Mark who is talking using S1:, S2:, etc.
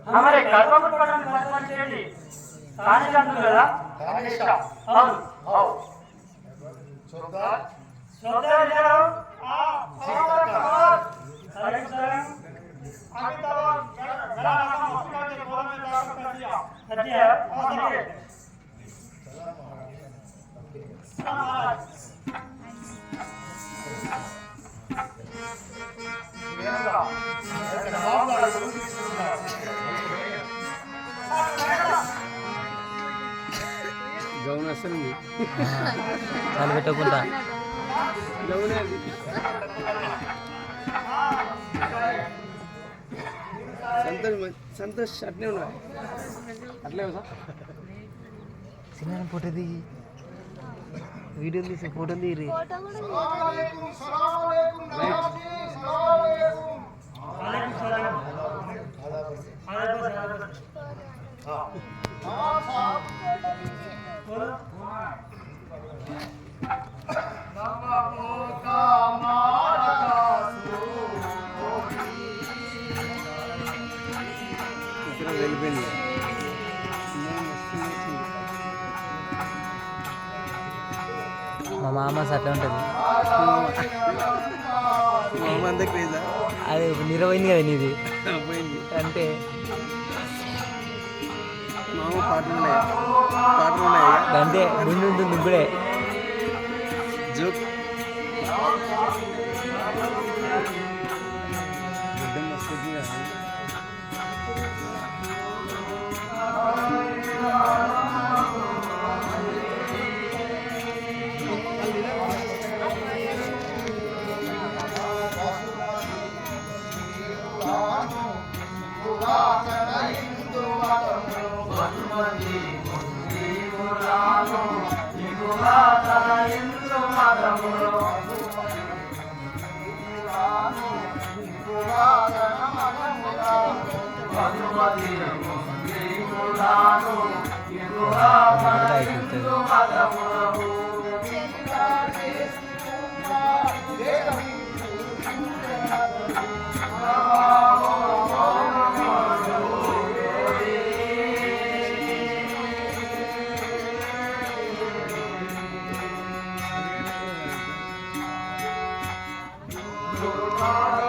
S1: हमारे गर्भपुर पटन सरपंच रेड्डी कानिकांतु కదా కానిష్ట అవును అవును సోదర్ సోదర్ గారు ఆ సోదర్ కమాల్ కరెక్ట్ सर अभी तो गला का हॉस्पिटल के गोल में डॉक्टर कर दिया ओके सलाम
S2: గౌన్ వస్తుంది
S3: చాలు పెట్టకుండా
S2: గౌన్ అది సంతోష్ అట్లే ఉన్నా అట్లే సార్
S3: సినిమా ఫోటో దిగి వీడియో తీసి ఫోటో దిగి
S2: వెళ్ళిపోయింది
S3: మా మామ అట్లా ఉంటుంది
S2: మామ అంతా క్రేజా
S3: అది నిరవైంది కదా నీది
S2: పోయింది
S3: అంటే
S2: మామ పాటలు ఉన్నాయి
S3: అంటే ముందు ఉంటుంది ఇప్పుడే
S2: జోక్
S1: Lord.